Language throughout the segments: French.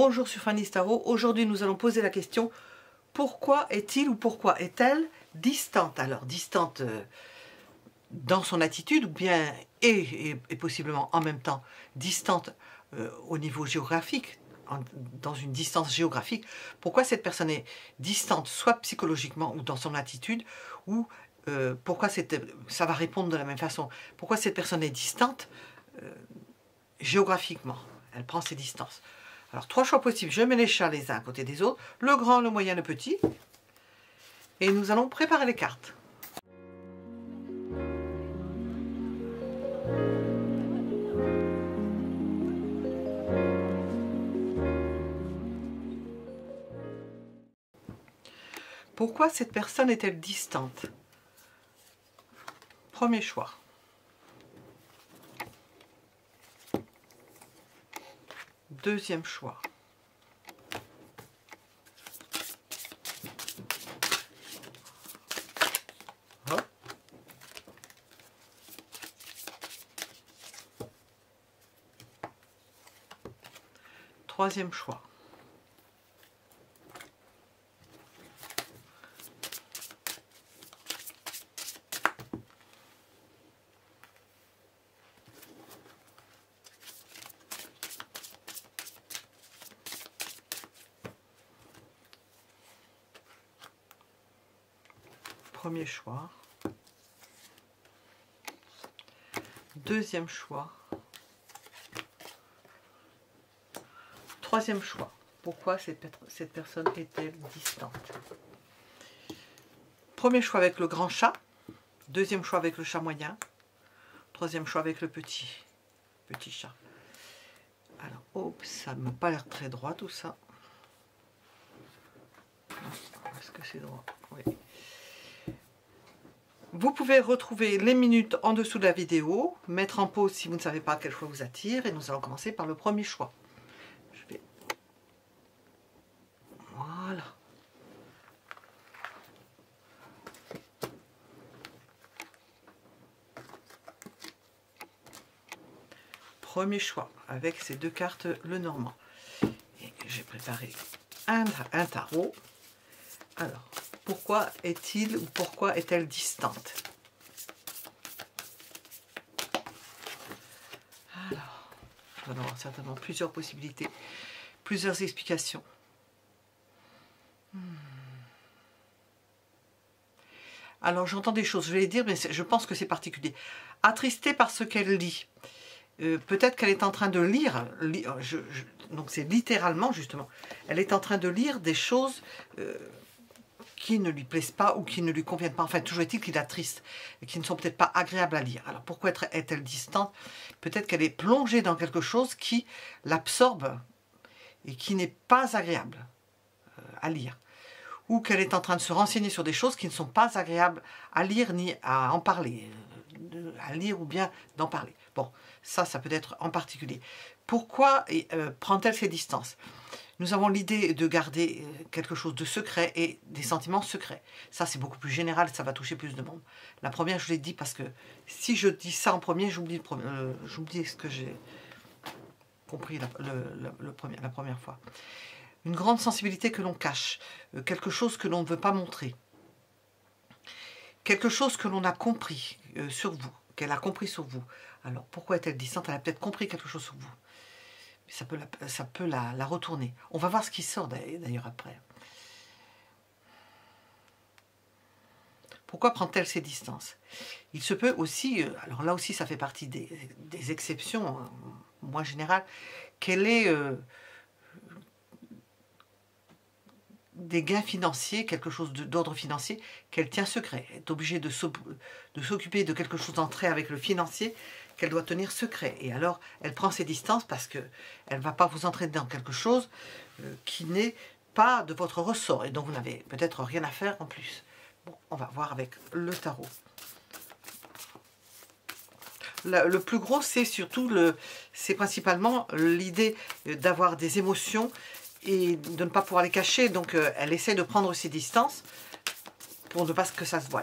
Bonjour sur Fanny's Tarot. Aujourd'hui nous allons poser la question: pourquoi est-il ou pourquoi est-elle distante? Alors distante dans son attitude, ou bien et possiblement en même temps distante au niveau géographique, dans une distance géographique. Pourquoi cette personne est distante, soit psychologiquement ou dans son attitude, ou pourquoi ça va répondre de la même façon. Pourquoi cette personne est distante géographiquement? Elle prend ses distances. Alors, 3 choix possibles. Je mets les chats les uns à côté des autres, le grand, le moyen, le petit. Et nous allons préparer les cartes. Pourquoi cette personne est-elle distante? Premier choix. Deuxième choix. Hop. Troisième choix. Premier choix. Deuxième choix. Troisième choix. Pourquoi cette personne est-elle distante? Premier choix avec le grand chat. Deuxième choix avec le chat moyen. Troisième choix avec le petit chat. Alors, hop, ça ne m'a pas l'air très droit tout ça. Est-ce que c'est droit? Oui. Vous pouvez retrouver les minutes en dessous de la vidéo, mettre en pause si vous ne savez pas quel choix vous attire, et nous allons commencer par le premier choix. Je vais... Voilà. Premier choix, avec ces 2 cartes, le normand. Et j'ai préparé un tarot. Alors, pourquoi est-il ou pourquoi est-elle distante? Alors, nous allons avoir certainement plusieurs possibilités, plusieurs explications. Alors, j'entends des choses, je vais les dire, mais je pense que c'est particulier. Attristée par ce qu'elle lit. Peut-être qu'elle est en train de lire, donc c'est littéralement justement, elle est en train de lire des choses qui ne lui plaisent pas ou qui ne lui conviennent pas. Enfin, toujours est-il qu'il attriste et qui ne sont peut-être pas agréables à lire. Alors pourquoi est-elle distante? Peut-être qu'elle est plongée dans quelque chose qui l'absorbe et qui n'est pas agréable à lire. Ou qu'elle est en train de se renseigner sur des choses qui ne sont pas agréables à lire ni à en parler. À lire ou bien d'en parler. Bon, ça peut être en particulier. Pourquoi prend-elle ses distances? Nous avons l'idée de garder quelque chose de secret et des sentiments secrets. Ça, c'est beaucoup plus général, ça va toucher plus de monde. La première, je l'ai dit parce que si je dis ça en premier, j'oublie ce que j'ai compris la première fois. Une grande sensibilité que l'on cache, quelque chose que l'on ne veut pas montrer. Quelque chose que l'on a compris sur vous, qu'elle a compris sur vous. Alors, pourquoi est-elle distante? Elle a peut-être compris quelque chose sur vous. Ça peut la retourner. On va voir ce qui sort d'ailleurs après. Pourquoi prend-elle ses distances? Il se peut aussi, alors là aussi ça fait partie des exceptions, moins générales, qu'elle ait des gains financiers, quelque chose d'ordre financier qu'elle tient secret. Elle est obligée de s'occuper de quelque chose d'entrée avec le financier qu'elle doit tenir secret. Et alors, elle prend ses distances parce qu'elle ne va pas vous entraîner dans quelque chose qui n'est pas de votre ressort et dont vous n'avez peut-être rien à faire en plus. Bon, on va voir avec le tarot. Le plus gros, c'est surtout, c'est principalement l'idée d'avoir des émotions et de ne pas pouvoir les cacher. Donc, elle essaie de prendre ses distances pour ne pas que ça se voie.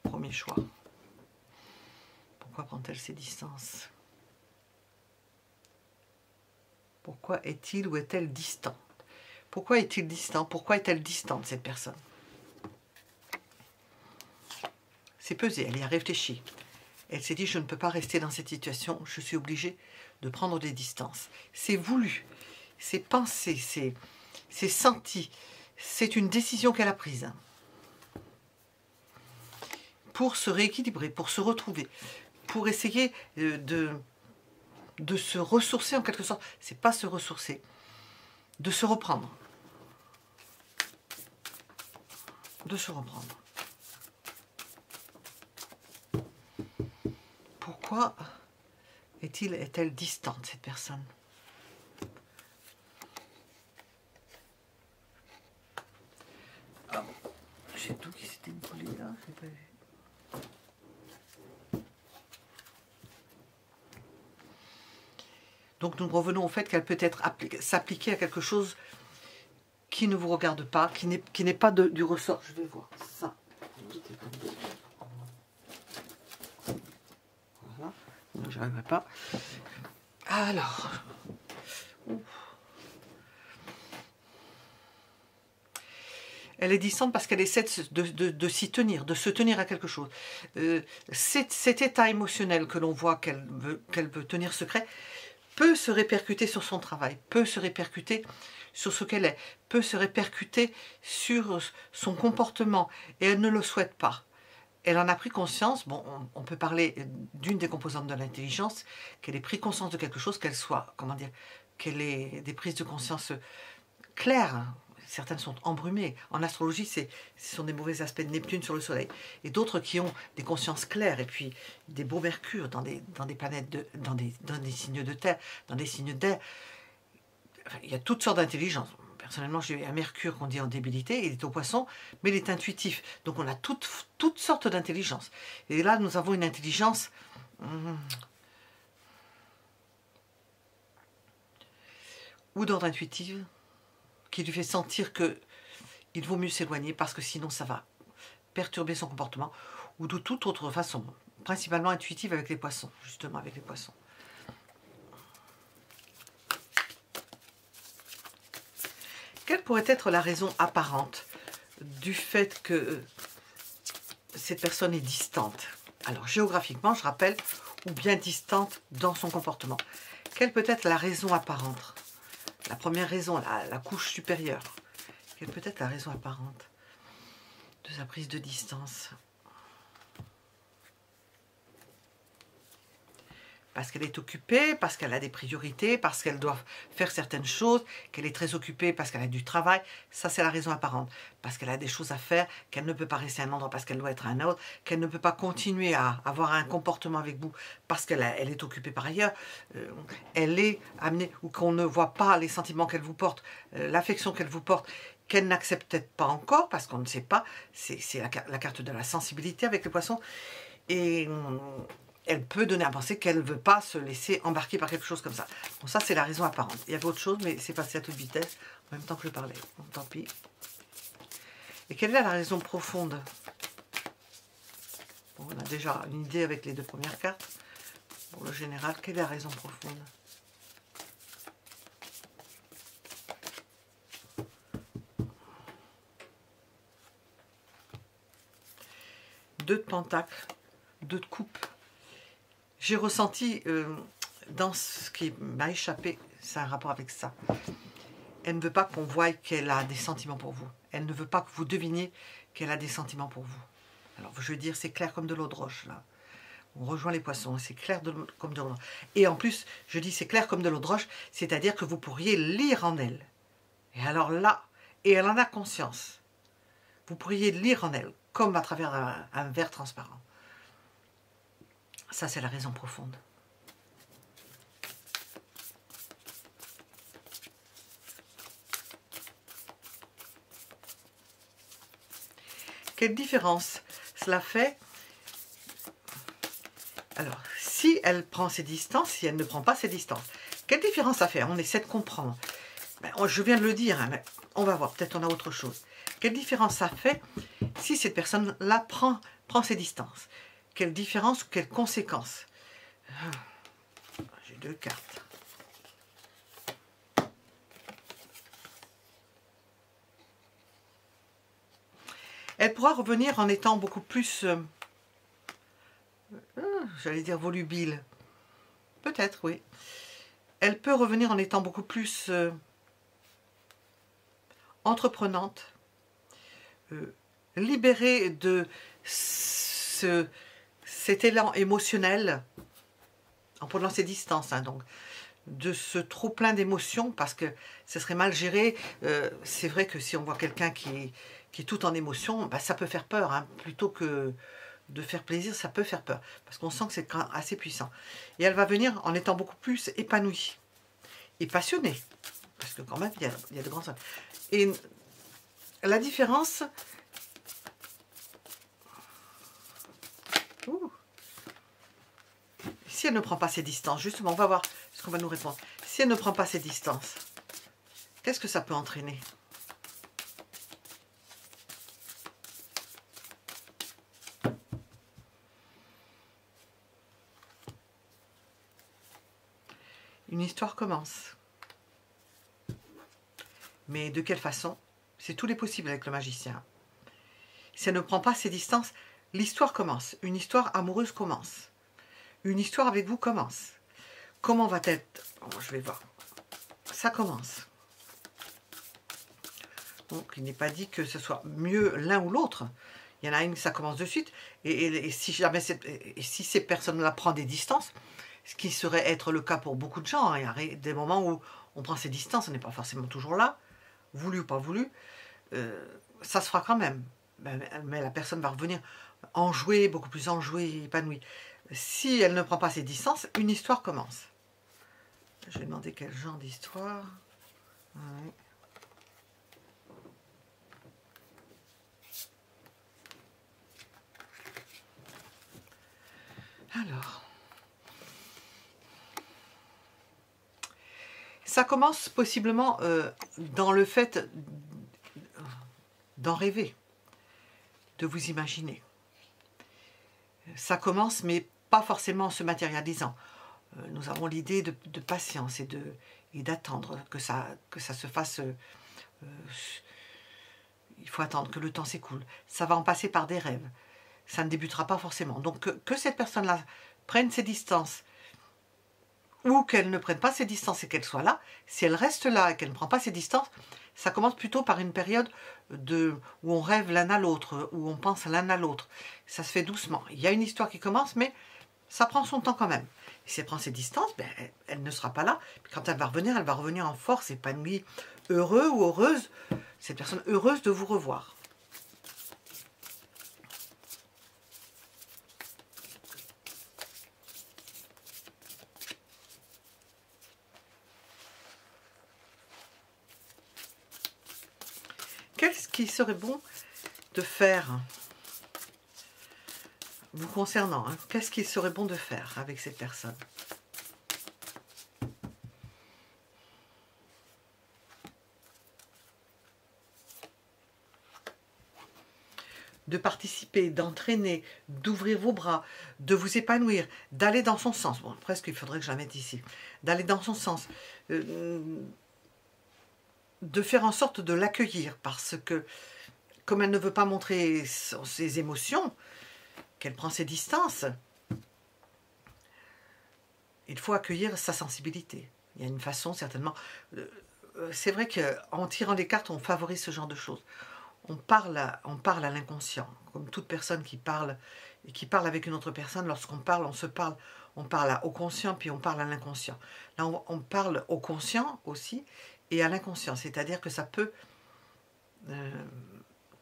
Premier choix. Pourquoi prend-elle ses distances? Pourquoi est-il ou est-elle distant? Pourquoi est-il distant? Pourquoi est-elle distante, cette personne? C'est pesé, elle y a réfléchi. Elle s'est dit, je ne peux pas rester dans cette situation, je suis obligée de prendre des distances. C'est voulu, c'est pensé, c'est senti, c'est une décision qu'elle a prise. Pour se rééquilibrer, pour se retrouver, pour essayer de se ressourcer en quelque sorte. C'est pas se ressourcer, de se reprendre. De se reprendre. Pourquoi est-elle distante, cette personne? Ah bon, j'ai tout qui s'était collé là, j'ai pas vu. Donc nous revenons au fait qu'elle peut être s'appliquer à quelque chose qui ne vous regarde pas, qui n'est pas du ressort. Je vais voir ça. Voilà. Non, j'y arriverai pas. Alors. Elle est distante parce qu'elle essaie de s'y tenir, de se tenir à quelque chose. Cet état émotionnel que l'on voit qu'elle veut tenir secret peut se répercuter sur son travail, peut se répercuter sur ce qu'elle est, peut se répercuter sur son comportement, et elle ne le souhaite pas. Elle en a pris conscience, bon, on peut parler d'une des composantes de l'intelligence, qu'elle ait pris conscience de quelque chose, qu'elle soit, comment dire, qu'elle ait des prises de conscience claires. Certaines sont embrumées. En astrologie, ce sont des mauvais aspects de Neptune sur le Soleil. Et d'autres qui ont des consciences claires, et puis des beaux mercures dans des planètes, dans des signes de terre, dans des signes d'air. Enfin, il y a toutes sortes d'intelligences. Personnellement, j'ai un Mercure qu'on dit en débilité, il est au Poisson, mais il est intuitif. Donc on a toutes sortes d'intelligences. Et là, nous avons une intelligence ou d'ordre intuitif, qui lui fait sentir qu'il vaut mieux s'éloigner parce que sinon ça va perturber son comportement, ou de toute autre façon, principalement intuitive avec les poissons, justement avec les poissons. Quelle pourrait être la raison apparente du fait que cette personne est distante? Alors géographiquement, je rappelle, ou bien distante dans son comportement. Quelle peut être la raison apparente? La première raison, la couche supérieure. Quelle peut être la raison apparente de sa prise de distance? Parce qu'elle est occupée, parce qu'elle a des priorités, parce qu'elle doit faire certaines choses, qu'elle est très occupée parce qu'elle a du travail. Ça, c'est la raison apparente. Parce qu'elle a des choses à faire, qu'elle ne peut pas rester à un endroit parce qu'elle doit être à un autre, qu'elle ne peut pas continuer à avoir un comportement avec vous parce qu'elle est occupée par ailleurs. Elle est amenée, ou qu'on ne voit pas les sentiments qu'elle vous porte, l'affection qu'elle vous porte, qu'elle n'accepte peut-être pas encore parce qu'on ne sait pas. C'est la carte de la sensibilité avec les poissons. Et elle peut donner à penser qu'elle ne veut pas se laisser embarquer par quelque chose comme ça. Bon, ça, c'est la raison apparente. Il y avait autre chose, mais c'est passé à toute vitesse, en même temps que je parlais. Bon, tant pis. Et quelle est la raison profonde? Bon, on a déjà une idée avec les deux premières cartes. Pour le général, quelle est la raison profonde? Deux de pentacles, deux de coupes. J'ai ressenti dans ce qui m'a échappé, c'est un rapport avec ça. Elle ne veut pas qu'on voie qu'elle a des sentiments pour vous. Elle ne veut pas que vous deviniez qu'elle a des sentiments pour vous. Alors je veux dire, c'est clair comme de l'eau de roche là. On rejoint les poissons, c'est clair comme de l'eau de roche. Et en plus, je dis c'est clair comme de l'eau de roche, c'est-à-dire que vous pourriez lire en elle. Et alors là, et elle en a conscience. Vous pourriez lire en elle, comme à travers un verre transparent. Ça, c'est la raison profonde. Quelle différence cela fait? Alors, si elle prend ses distances, si elle ne prend pas ses distances, quelle différence ça fait? On essaie de comprendre. Ben, je viens de le dire, hein, mais on va voir, peut-être on a autre chose. Quelle différence ça fait si cette personne-là prend ses distances? Quelle différence, quelles conséquences? J'ai deux cartes. Elle pourra revenir en étant beaucoup plus, j'allais dire volubile. Peut-être, oui. Elle peut revenir en étant beaucoup plus entreprenante, libérée de cet élan émotionnel, en prenant ses distances, hein, donc, de ce trop plein d'émotions, parce que ce serait mal géré. C'est vrai que si on voit quelqu'un qui est tout en émotion, bah, ça peut faire peur, hein, plutôt que de faire plaisir, ça peut faire peur, parce qu'on sent que c'est assez puissant. Et elle va venir en étant beaucoup plus épanouie et passionnée, parce que quand même, il y a de grands... Et la différence... Si elle ne prend pas ses distances, justement, on va voir ce qu'on va nous répondre. Si elle ne prend pas ses distances, qu'est-ce que ça peut entraîner? Une histoire commence. Mais de quelle façon? C'est tous les possibles avec le magicien. Si elle ne prend pas ses distances, l'histoire commence. Une histoire amoureuse commence. Une histoire avec vous commence. Comment va-t-elle? Oh, je vais voir. Ça commence. Donc, il n'est pas dit que ce soit mieux l'un ou l'autre. Il y en a une, ça commence de suite. Et si jamais si ces personnes-là prennent des distances, ce qui serait être le cas pour beaucoup de gens, hein, il y a des moments où on prend ses distances, on n'est pas forcément toujours là, voulu ou pas voulu, ça se fera quand même. Mais la personne va revenir enjouée, beaucoup plus enjouée, épanouie. Si elle ne prend pas ses distances, une histoire commence. Je vais demander quel genre d'histoire. Ouais. Alors, ça commence possiblement dans le fait d'en rêver, de vous imaginer. Ça commence, mais pas forcément en se matérialisant. Nous avons l'idée de patience et d'attendre que ça se fasse. Il faut attendre que le temps s'écoule. Ça va en passer par des rêves. Ça ne débutera pas forcément. Donc que cette personne-là prenne ses distances ou qu'elle ne prenne pas ses distances et qu'elle soit là, si elle reste là et qu'elle ne prend pas ses distances, ça commence plutôt par une période où on rêve l'un à l'autre, où on pense l'un à l'autre. Ça se fait doucement. Il y a une histoire qui commence, mais ça prend son temps quand même. Et si elle prend ses distances, ben, elle ne sera pas là. Puis quand elle va revenir en force, épanouie, heureux ou heureuse, cette personne heureuse de vous revoir. Qu'est-ce qui serait bon de faire vous concernant, hein? Qu'est-ce qu'il serait bon de faire avec cette personne? De participer, d'entraîner, d'ouvrir vos bras, de vous épanouir, d'aller dans son sens. Bon, presque il faudrait que je la mette ici. D'aller dans son sens. De faire en sorte de l'accueillir, parce que comme elle ne veut pas montrer ses émotions, qu'elle prend ses distances, il faut accueillir sa sensibilité. Il y a une façon certainement... c'est vrai qu'en tirant les cartes, on favorise ce genre de choses. On parle à l'inconscient, comme toute personne qui parle et qui parle avec une autre personne. Lorsqu'on parle, on parle au conscient, puis on parle à l'inconscient. Là, on parle au conscient aussi et à l'inconscient, c'est-à-dire que ça peut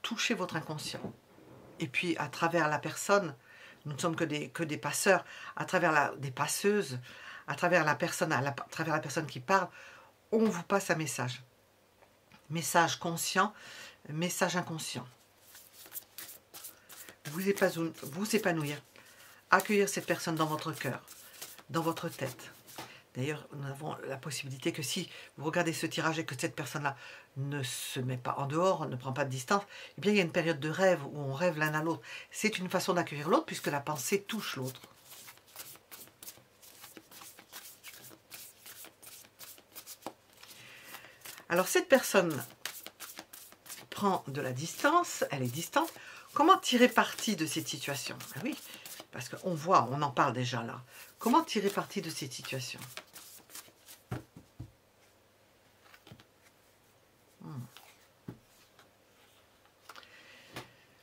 toucher votre inconscient. Et puis, à travers la personne, nous ne sommes que des passeurs, à travers des passeuses, à travers la personne qui parle, on vous passe un message. Message conscient, message inconscient. Vous épanouir, accueillir cette personne dans votre cœur, dans votre tête. D'ailleurs, nous avons la possibilité que si vous regardez ce tirage et que cette personne-là ne se met pas en dehors, ne prend pas de distance, eh bien il y a une période de rêve où on rêve l'un à l'autre. C'est une façon d'accueillir l'autre puisque la pensée touche l'autre. Alors cette personne prend de la distance, elle est distante. Comment tirer parti de cette situation? Ah oui, parce qu'on voit, on en parle déjà là. Comment tirer parti de cette situation?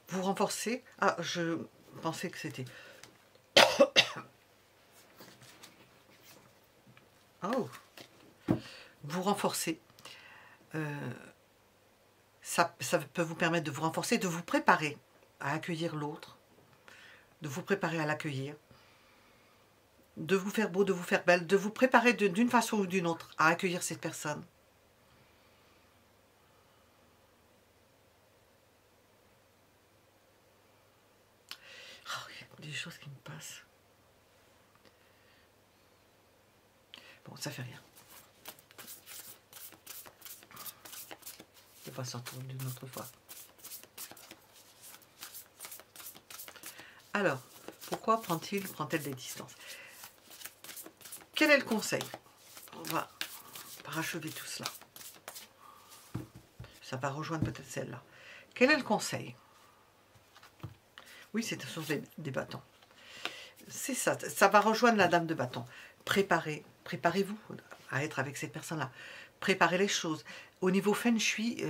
Vous renforcez. Ah, je pensais que c'était... Oh, vous renforcez. Ça peut vous permettre de vous renforcer, de vous préparer à accueillir l'autre, de vous préparer à l'accueillir, de vous faire beau, de vous faire belle, de vous préparer d'une façon ou d'une autre à accueillir cette personne. Oh, il y a des choses qui me passent. Bon, ça fait rien. Je vais pas sortir d'une autre fois. Alors, pourquoi prend-elle des distances? Quel est le conseil? On va parachever tout cela. Ça va rejoindre peut-être celle-là. Quel est le conseil? Oui, c'est sur des bâtons. C'est ça, ça va rejoindre la dame de bâton. Préparez-vous à être avec cette personne-là. Préparez les choses. Au niveau feng shui,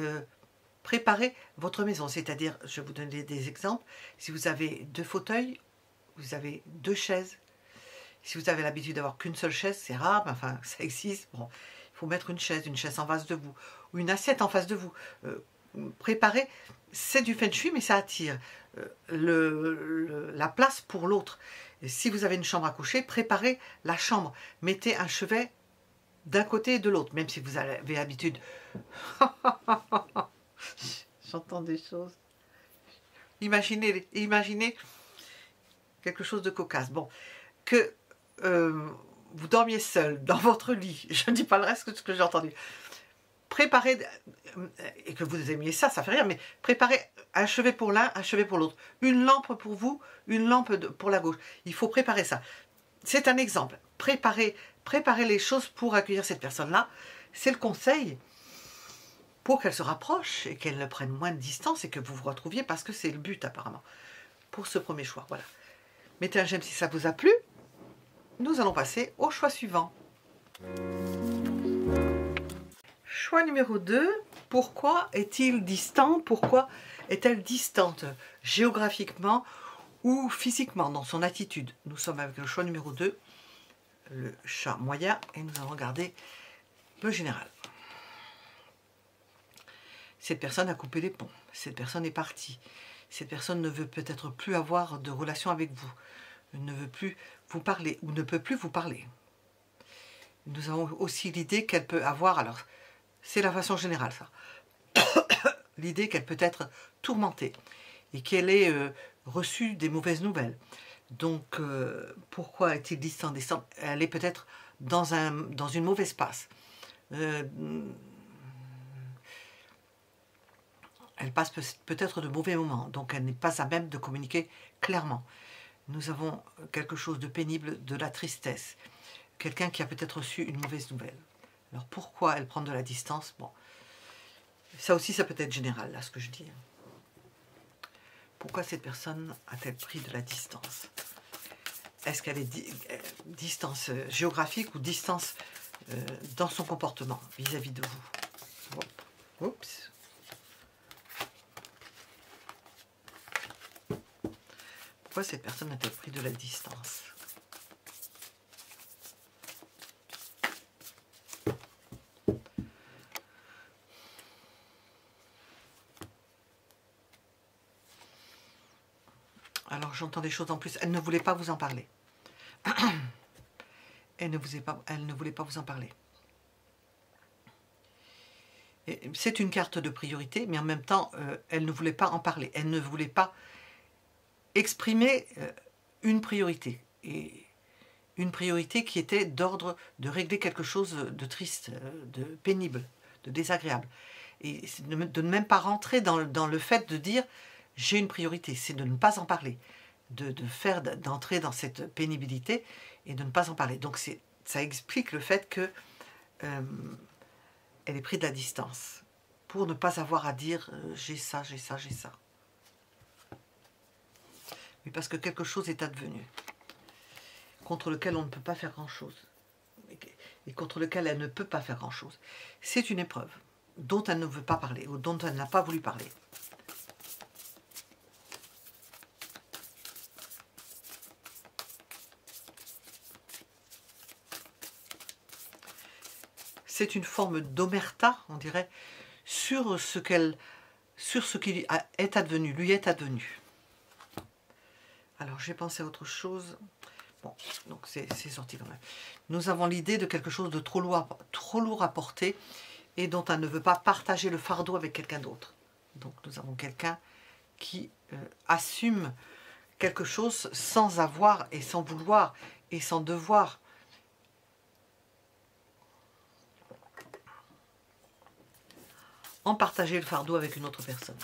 préparez votre maison. C'est-à-dire, je vais vous donner des exemples. Si vous avez 2 fauteuils, vous avez 2 chaises. Si vous avez l'habitude d'avoir qu'une seule chaise, c'est rare, mais enfin, ça existe. Bon, il faut mettre une chaise en face de vous, ou une assiette en face de vous. Préparez, c'est du feng shui, mais ça attire la place pour l'autre. Si vous avez une chambre à coucher, préparez la chambre. Mettez un chevet d'un côté et de l'autre, même si vous avez l'habitude. J'entends des choses. Imaginez quelque chose de cocasse. Bon, que vous dormiez seul dans votre lit, je ne dis pas le reste de ce que j'ai entendu. Préparez, et que vous aimiez ça, ça fait rien, mais préparez un chevet pour l'un, un chevet pour l'autre. Une lampe pour vous, une lampe pour la gauche. Il faut préparer ça. C'est un exemple. Préparez les choses pour accueillir cette personne-là. C'est le conseil pour qu'elle se rapproche et qu'elle ne prenne moins de distance et que vous vous retrouviez, parce que c'est le but apparemment, pour ce premier choix. Voilà. Mettez un j'aime si ça vous a plu. Nous allons passer au choix suivant. Choix numéro 2. Pourquoi est-il distant? Pourquoi est-elle distante géographiquement ou physiquement dans son attitude? Nous sommes avec le choix numéro 2, le chat moyen, et nous allons regarder le général. Cette personne a coupé les ponts. Cette personne est partie. Cette personne ne veut peut-être plus avoir de relation avec vous. Ne veut plus vous parler ou ne peut plus vous parler. Nous avons aussi l'idée qu'elle peut avoir, alors c'est la façon générale ça, l'idée qu'elle peut être tourmentée et qu'elle ait reçu des mauvaises nouvelles. Donc pourquoi est-il distant? Elle est peut-être dans une mauvaise passe. Elle passe peut-être de mauvais moments, donc elle n'est pas à même de communiquer clairement. Nous avons quelque chose de pénible, de la tristesse. Quelqu'un qui a peut-être reçu une mauvaise nouvelle. Alors pourquoi elle prend de la distance? Bon, ça aussi, ça peut être général, là, ce que je dis. Pourquoi cette personne a-t-elle pris de la distance? Est-ce qu'elle est distance géographique ou distance dans son comportement vis-à-vis de vous? Oups. Pourquoi cette personne a-t-elle pris de la distance? Alors j'entends des choses en plus. Elle ne voulait pas vous en parler. Elle ne voulait pas vous en parler. C'est une carte de priorité, mais en même temps, elle ne voulait pas en parler. Elle ne voulait pas exprimer une priorité. Et une priorité qui était d'ordre de régler quelque chose de triste, de pénible, de désagréable. Et de ne même pas rentrer dans le fait de dire « j'ai une priorité », c'est de ne pas en parler, d'entrer dans cette pénibilité et de ne pas en parler. Donc ça explique le fait que elle ait pris de la distance. pour ne pas avoir à dire j'ai ça, j'ai ça, j'ai ça. Mais parce que quelque chose est advenu, contre lequel on ne peut pas faire grand-chose, et contre lequel elle ne peut pas faire grand-chose. C'est une épreuve dont elle ne veut pas parler, ou dont elle n'a pas voulu parler. C'est une forme d'omerta, on dirait, sur ce qui est advenu, lui est advenu. Alors, j'ai pensé à autre chose. Bon, donc c'est sorti quand même. Nous avons l'idée de quelque chose de trop lourd à porter et dont elle ne veut pas partager le fardeau avec quelqu'un d'autre. Donc, nous avons quelqu'un qui assume quelque chose sans avoir et sans vouloir et sans devoir. En partager le fardeau avec une autre personne.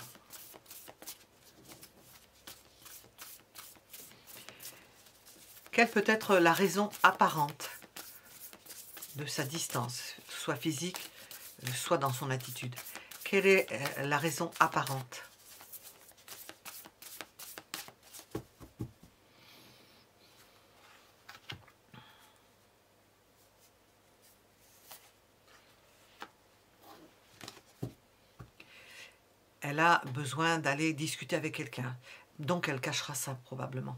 Quelle peut être la raison apparente de sa distance, soit physique, soit dans son attitude? Quelle est la raison apparente? Elle a besoin d'aller discuter avec quelqu'un, donc elle cachera ça probablement.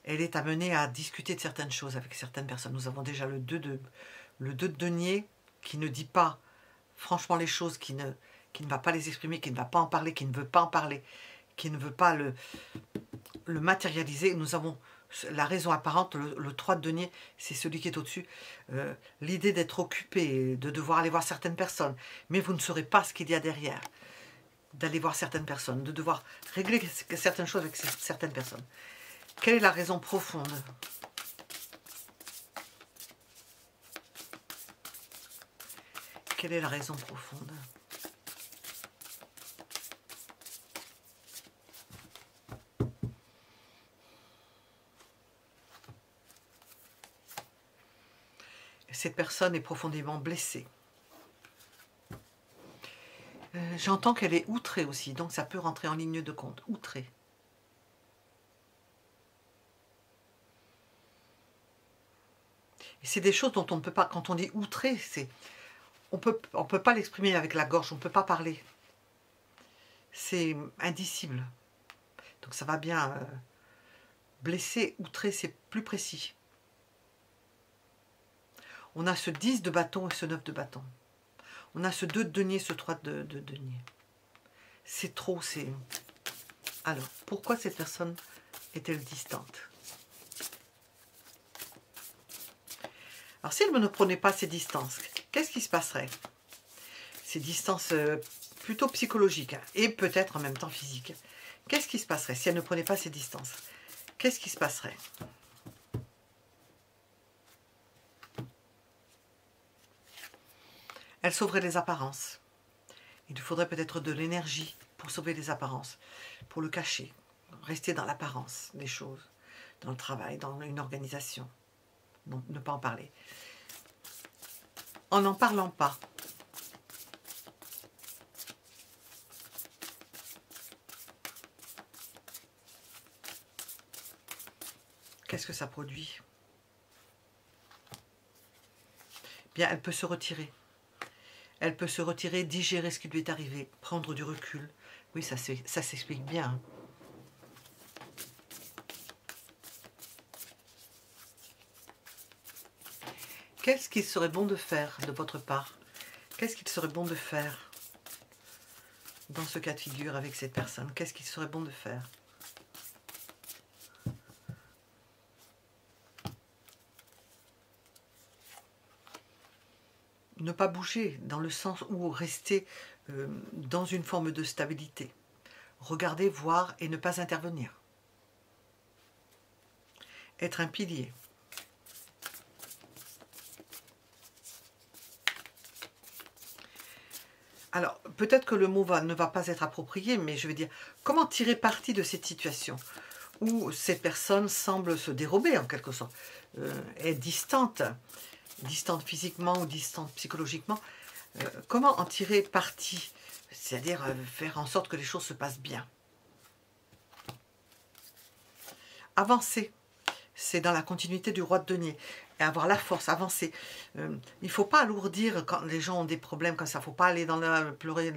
Elle est amenée à discuter de certaines choses avec certaines personnes. Nous avons déjà le 2 de denier qui ne dit pas franchement les choses, qui ne va pas les exprimer, qui ne va pas en parler, qui ne veut pas en parler, qui ne veut pas le matérialiser. Nous avons la raison apparente, le 3 de denier, c'est celui qui est au-dessus. L'idée d'être occupé, de devoir aller voir certaines personnes, mais vous ne saurez pas ce qu'il y a derrière. D'aller voir certaines personnes, de devoir régler certaines choses avec certaines personnes. Quelle est la raison profonde? Quelle est la raison profonde? Cette personne est profondément blessée. J'entends qu'elle est outrée aussi, donc ça peut rentrer en ligne de compte. Outrée. Et c'est des choses dont on ne peut pas, quand on dit outré, on peut pas l'exprimer avec la gorge, on ne peut pas parler. C'est indicible. Donc ça va bien. Blessé, outré, c'est plus précis. On a ce 10 de bâton et ce 9 de bâton. On a ce 2 de denier, ce 3 de denier. C'est trop, c'est... Alors, pourquoi cette personne est-elle distante? Alors, si elle ne prenait pas ces distances, qu'est-ce qui se passerait? Ces distances plutôt psychologiques hein, et peut-être en même temps physiques. Qu'est-ce qui se passerait si elle ne prenait pas ces distances? Qu'est-ce qui se passerait? Elle sauverait les apparences. Il lui faudrait peut-être de l'énergie pour sauver les apparences, pour le cacher, rester dans l'apparence des choses, dans le travail, dans une organisation. Donc, ne pas en parler. En n'en parlant pas. Qu'est-ce que ça produit? Bien, elle peut se retirer. Elle peut se retirer, digérer ce qui lui est arrivé, prendre du recul. Oui, ça s'explique bien. Qu'est-ce qu'il serait bon de faire de votre part? Qu'est-ce qu'il serait bon de faire dans ce cas de figure avec cette personne? Qu'est-ce qu'il serait bon de faire? Ne pas bouger dans le sens où rester dans une forme de stabilité. Regarder, voir et ne pas intervenir. Être un pilier. Alors, peut-être que le mot ne va pas être approprié, mais je vais dire, comment tirer parti de cette situation où cette personne semble se dérober en quelque sorte, est distante physiquement ou distante psychologiquement. Comment en tirer parti? C'est-à-dire faire en sorte que les choses se passent bien. Avancer, c'est dans la continuité du roi de denier. Et avoir la force, avancer. Il ne faut pas alourdir quand les gens ont des problèmes comme ça. Il ne faut pas aller dans le pleurer.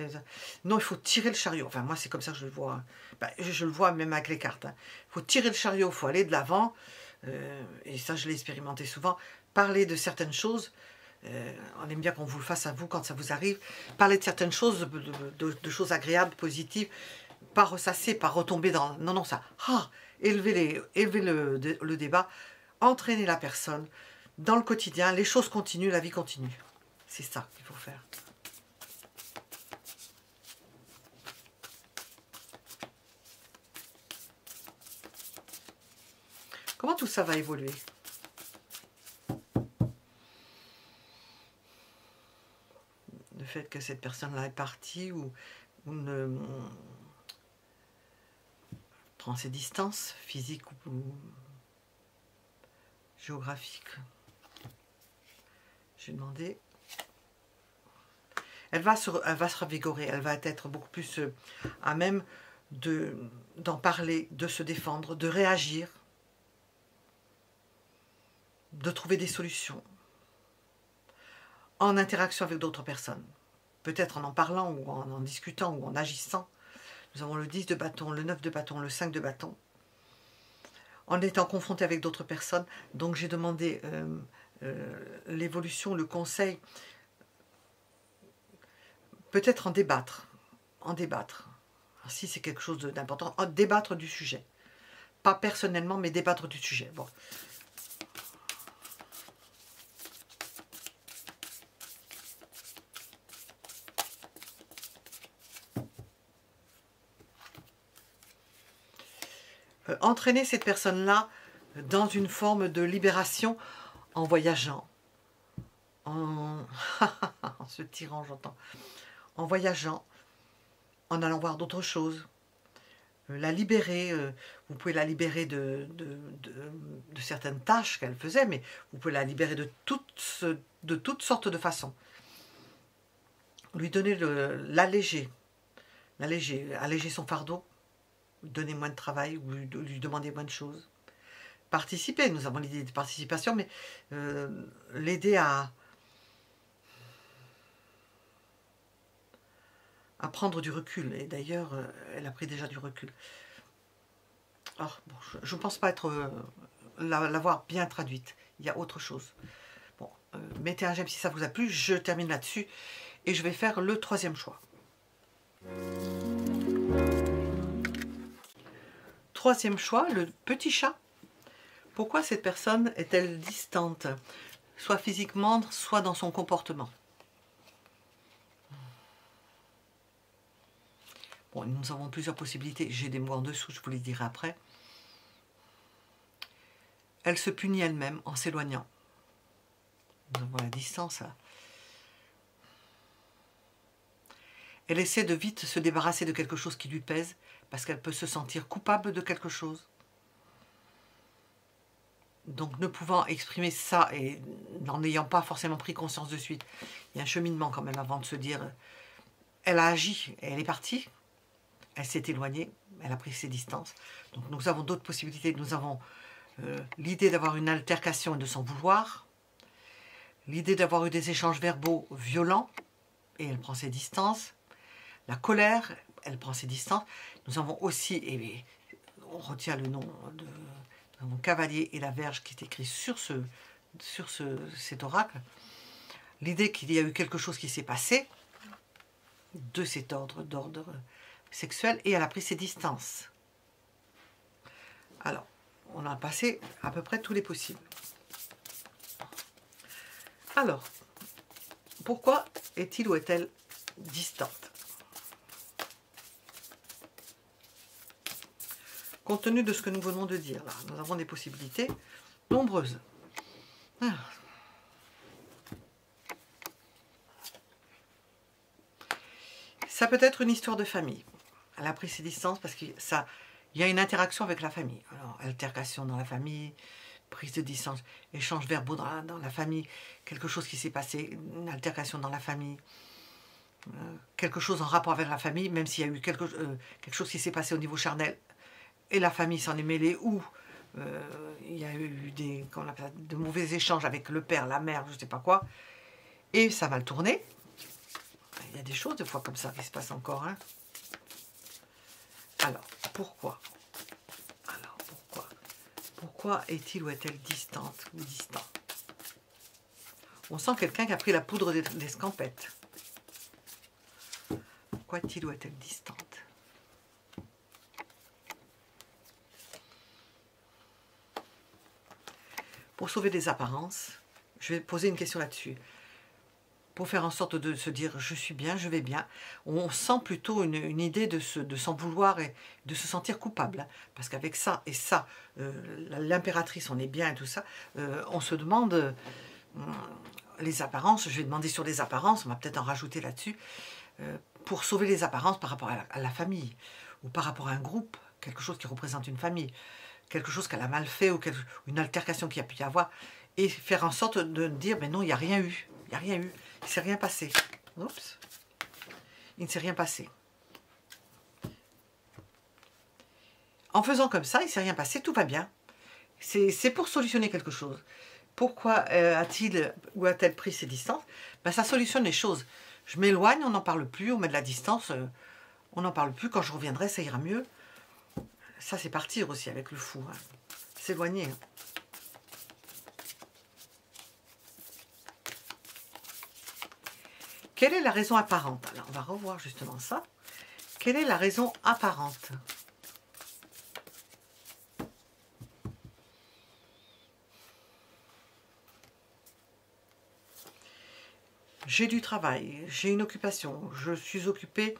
Non, il faut tirer le chariot. Enfin, moi, c'est comme ça que je le vois. Ben, je le vois même avec les cartes. Il faut tirer le chariot, il faut aller de l'avant. Et ça, je l'ai expérimenté souvent. Parler de certaines choses. On aime bien qu'on vous le fasse à vous quand ça vous arrive. Parler de certaines choses, de choses agréables, positives. Pas ressasser, pas retomber dans... Non, non, ça... élever le débat. Entraîner la personne dans le quotidien. Les choses continuent, la vie continue. C'est ça qu'il faut faire. Comment tout ça va évoluer? Le fait que cette personne-là est partie ou ne prend ses distances physiques ou géographiques. J'ai demandé. Elle va se revigorer, elle va être beaucoup plus à même d'en parler, de se défendre, de réagir, de trouver des solutions en interaction avec d'autres personnes. Peut-être en parlant ou en discutant ou en agissant. Nous avons le 10 de bâton, le 9 de bâton, le 5 de bâton. En étant confronté avec d'autres personnes. Donc j'ai demandé l'évolution, le conseil. Peut-être en débattre. En débattre. Alors, si c'est quelque chose d'important, en débattre du sujet. Pas personnellement, mais débattre du sujet. Bon. Entraîner cette personne-là dans une forme de libération en voyageant, en se tirant, j'entends, en voyageant, en allant voir d'autres choses, la libérer, vous pouvez la libérer de certaines tâches qu'elle faisait, mais vous pouvez la libérer de toutes sortes de façons. Lui donner l'alléger, alléger son fardeau, donner moins de travail ou lui demander moins de choses. Participer, nous avons l'idée de participation, mais l'aider à prendre du recul. Et d'ailleurs, elle a pris déjà du recul. Alors, bon, je ne pense pas l'avoir bien traduite. Il y a autre chose. Bon, mettez un j'aime si ça vous a plu. Je termine là-dessus. Et je vais faire le troisième choix. Troisième choix, le petit chat. Pourquoi cette personne est-elle distante? Soit physiquement, soit dans son comportement. Bon, nous avons plusieurs possibilités. J'ai des mots en dessous, je vous les dirai après. Elle se punit elle-même en s'éloignant. Nous avons la distance. Là. Elle essaie de vite se débarrasser de quelque chose qui lui pèse, parce qu'elle peut se sentir coupable de quelque chose. Donc ne pouvant exprimer ça et n'en ayant pas forcément pris conscience de suite, il y a un cheminement quand même avant de se dire, elle a agi, et elle est partie, elle s'est éloignée, elle a pris ses distances. Donc nous avons d'autres possibilités, nous avons l'idée d'avoir une altercation et de s'en vouloir, l'idée d'avoir eu des échanges verbaux violents, et elle prend ses distances, la colère, elle prend ses distances. Nous avons aussi, et on retient le nom de mon cavalier et la Vierge qui est écrit sur cet oracle, l'idée qu'il y a eu quelque chose qui s'est passé de cet d'ordre sexuel, et elle a pris ses distances. Alors, on a passé à peu près tous les possibles. Alors, pourquoi est-il ou est-elle distante? Compte tenu de ce que nous venons de dire, là, nous avons des possibilités nombreuses. Alors. Ça peut être une histoire de famille. Elle a pris ses distances parce qu'il y a une interaction avec la famille. Alors, altercation dans la famille, prise de distance, échange verbaux dans la famille, quelque chose qui s'est passé, une altercation dans la famille, quelque chose en rapport avec la famille, même s'il y a eu quelque chose qui s'est passé au niveau charnel, et la famille s'en est mêlée, ou il y a eu de mauvais échanges avec le père, la mère, je ne sais pas quoi, et ça va le tourner. Il y a des choses des fois comme ça qui se passent encore. Hein. Alors, pourquoi Pourquoi est-il ou est-elle distante ou distant? On sent quelqu'un qui a pris la poudre d'escampette. Pourquoi est-il ou est-elle distante? Pour sauver des apparences, je vais poser une question là-dessus. Pour faire en sorte de se dire je suis bien, je vais bien, on sent plutôt une idée de s'en vouloir et de se sentir coupable. Parce qu'avec ça et ça, l'impératrice, on est bien et tout ça, on se demande les apparences, je vais demander sur les apparences, on va peut-être en rajouter là-dessus, pour sauver les apparences par rapport à la famille, ou par rapport à un groupe, quelque chose qui représente une famille, quelque chose qu'elle a mal fait, ou une altercation qu'il y a pu y avoir, et faire en sorte de dire, mais non, il n'y a rien eu, il n'y a rien eu. Il ne s'est rien passé. Oups. Il ne s'est rien passé. En faisant comme ça, il ne s'est rien passé, tout va bien. C'est pour solutionner quelque chose. Pourquoi a-t-il ou a-t-elle pris ses distances? Ben, ça solutionne les choses. Je m'éloigne, on n'en parle plus, on met de la distance, on n'en parle plus. Quand je reviendrai, ça ira mieux. Ça, c'est partir aussi avec le fou. Hein. S'éloigner. Hein. Quelle est la raison apparente? Alors, on va revoir justement ça. Quelle est la raison apparente? J'ai du travail, j'ai une occupation, je suis occupée,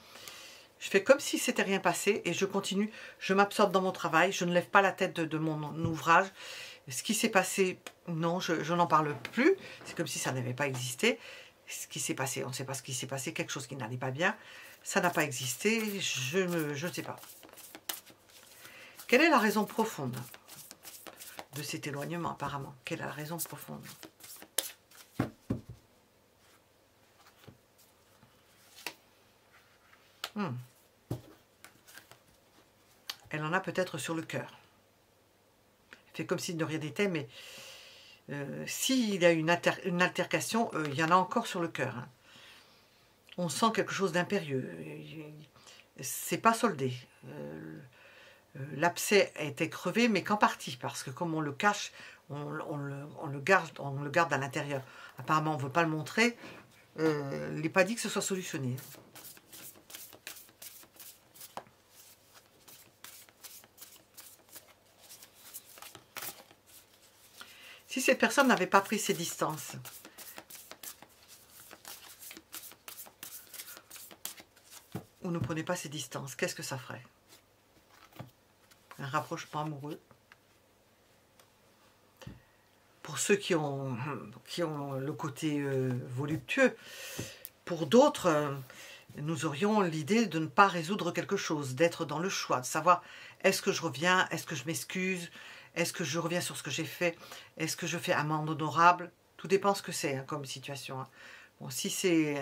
je fais comme si c'était rien passé et je continue, je m'absorbe dans mon travail, je ne lève pas la tête de mon ouvrage. Ce qui s'est passé, non, je n'en parle plus, c'est comme si ça n'avait pas existé. Ce qui s'est passé, on ne sait pas ce qui s'est passé, quelque chose qui n'allait pas bien, ça n'a pas existé, je ne sais pas. Quelle est la raison profonde de cet éloignement apparemment? Quelle est la raison profonde? Elle en a peut-être sur le cœur. Elle fait comme si de rien n'était, mais s'il y a une altercation, il y en a encore sur le cœur. Hein. On sent quelque chose d'impérieux. C'est pas soldé. L'abcès a été crevé, mais qu'en partie, parce que comme on le cache, on le garde à l'intérieur. Apparemment, on ne veut pas le montrer. Il n'est pas dit que ce soit solutionné. Si cette personne n'avait pas pris ses distances, ou ne prenait pas ses distances, qu'est-ce que ça ferait? Un rapprochement amoureux. Pour ceux qui ont le côté voluptueux, pour d'autres, nous aurions l'idée de ne pas résoudre quelque chose, d'être dans le choix, de savoir est-ce que je reviens, est-ce que je m'excuse, est-ce que je reviens sur ce que j'ai fait, est-ce que je fais amende honorable, tout dépend ce que c'est hein, comme situation. Hein. Bon, si c'est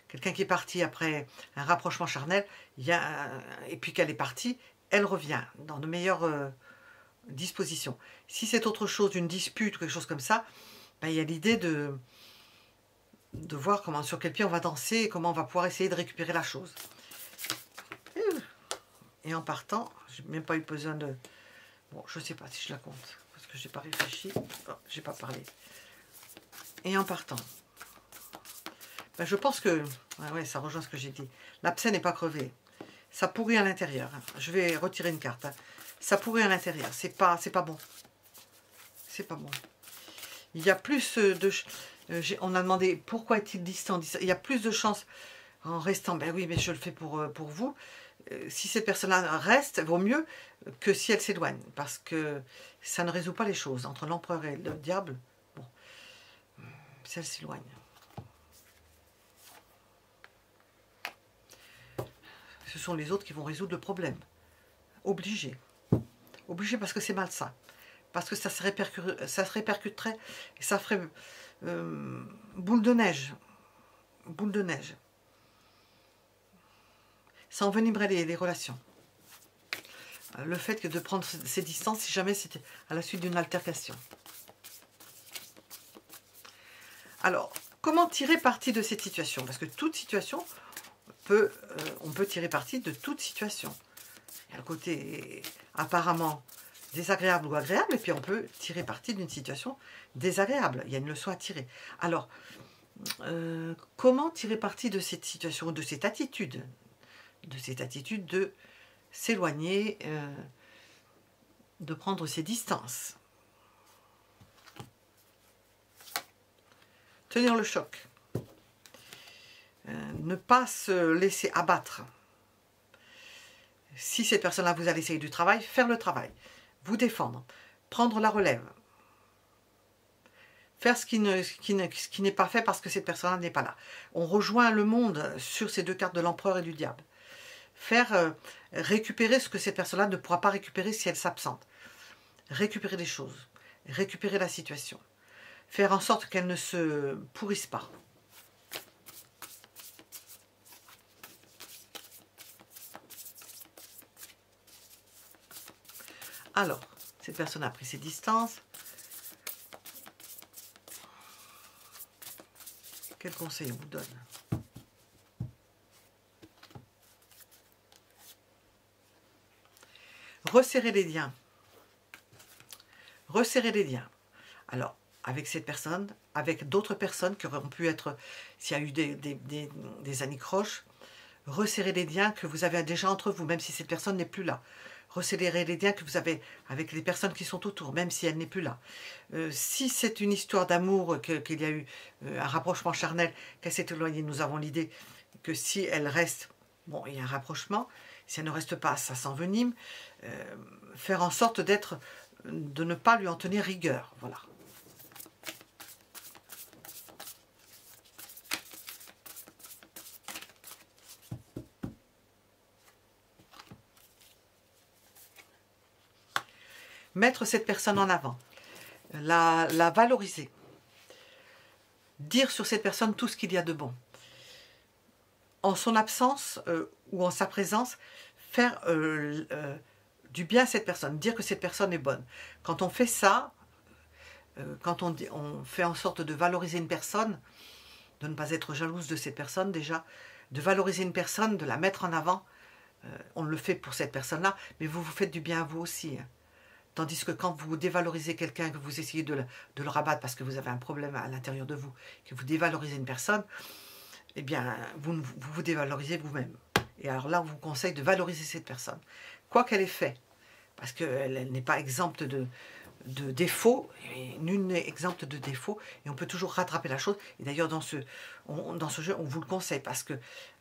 quelqu'un qui est parti après un rapprochement charnel, et puis qu'elle est partie, elle revient dans de meilleures dispositions. Si c'est autre chose, une dispute ou quelque chose comme ça, ben, il y a l'idée de voir sur quel pied on va danser et comment on va pouvoir essayer de récupérer la chose. Et en partant, je n'ai même pas eu besoin de... Bon, je ne sais pas si je la compte, parce que je n'ai pas réfléchi, je n'ai pas parlé. Et en partant, ben, je pense que... ouais, ça rejoint ce que j'ai dit. L'abcès n'est pas crevé. Ça pourrit à l'intérieur. Je vais retirer une carte. Hein. Ça pourrit à l'intérieur. C'est pas bon. C'est pas bon. Il y a plus de... on a demandé pourquoi est-il distant. Il y a plus de chances en restant. Ben oui, mais je le fais pour vous. Si cette personne-là reste, vaut mieux que si elle s'éloigne. Parce que ça ne résout pas les choses. Entre l'empereur et le diable, bon, si elle s'éloigne. Ce sont les autres qui vont résoudre le problème. Obligé. Obligé parce que c'est malsain. parce que ça se répercuterait et ça ferait boule de neige. Boule de neige. Ça envenimerait les relations. Le fait que de prendre ces distances, si jamais c'était à la suite d'une altercation. Alors, comment tirer parti de cette situation? Parce que toute situation, on peut tirer parti de toute situation. Il y a le côté apparemment désagréable ou agréable, et puis on peut tirer parti d'une situation désagréable. Il y a une leçon à tirer. Alors, comment tirer parti de cette situation, de cette attitude de s'éloigner, de prendre ses distances? Tenir le choc. Ne pas se laisser abattre. Si cette personne-là vous a laissé du travail, faire le travail. Vous défendre. Prendre la relève. Faire ce qui n'est pas fait parce que cette personne-là n'est pas là. On rejoint le monde sur ces deux cartes de l'empereur et du diable. Faire récupérer ce que cette personne-là ne pourra pas récupérer si elle s'absente. Récupérer des choses. Récupérer la situation. Faire en sorte qu'elle ne se pourrisse pas. Alors, cette personne a pris ses distances. Quel conseil on vous donne? Resserrer les liens. Resserrer les liens. Alors, avec cette personne, avec d'autres personnes qui auraient pu être, s'il y a eu des anicroches, resserrer les liens que vous avez déjà entre vous, même si cette personne n'est plus là. Resserrer les liens que vous avez avec les personnes qui sont autour, même si elle n'est plus là. Si c'est une histoire d'amour, qu'il y a eu un rapprochement charnel, qu'elle s'est éloignée, nous avons l'idée que si elle reste, bon, il y a un rapprochement. Si elle ne reste pas, ça s'envenime. Faire en sorte de ne pas lui en tenir rigueur. Voilà. Mettre cette personne en avant. La valoriser. Dire sur cette personne tout ce qu'il y a de bon. En son absence ou en sa présence, faire du bien à cette personne, dire que cette personne est bonne. Quand on fait ça, quand on fait en sorte de valoriser une personne, de ne pas être jalouse de cette personne déjà, de valoriser une personne, de la mettre en avant, on le fait pour cette personne-là, mais vous vous faites du bien à vous aussi. Hein. Tandis que quand vous dévalorisez quelqu'un, que vous essayez de le rabattre parce que vous avez un problème à l'intérieur de vous, que vous dévalorisez une personne, eh bien, vous vous dévalorisez vous-même. Et alors là, on vous conseille de valoriser cette personne, quoi qu'elle ait fait, parce qu'elle n'est pas exempte de défauts, et nul n'est exempt de défauts, et on peut toujours rattraper la chose. Et d'ailleurs, dans ce jeu, on vous le conseille, parce que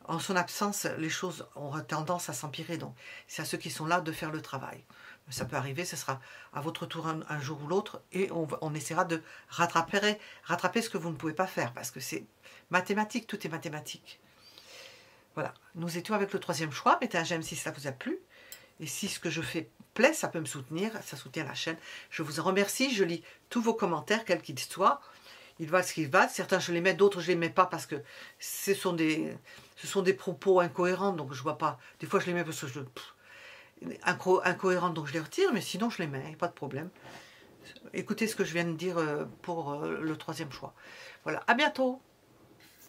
en son absence, les choses ont tendance à s'empirer. Donc, c'est à ceux qui sont là de faire le travail. Ça peut arriver, ce sera à votre tour un jour ou l'autre, et on essaiera de rattraper ce que vous ne pouvez pas faire, parce que c'est mathématique, tout est mathématique. Voilà, nous étions avec le troisième choix. Mettez un j'aime si ça vous a plu, et si ce que je fais plaît, ça peut me soutenir, ça soutient la chaîne. Je vous en remercie, je lis tous vos commentaires, quels qu'ils soient. Ils valent ce qu'ils valent, certains je les mets, d'autres je les mets pas, parce que ce sont des propos incohérents, donc je vois pas, des fois je les mets parce que incohérentes, donc je les retire, mais sinon je les mets, pas de problème. Écoutez ce que je viens de dire pour le troisième choix. Voilà, à bientôt.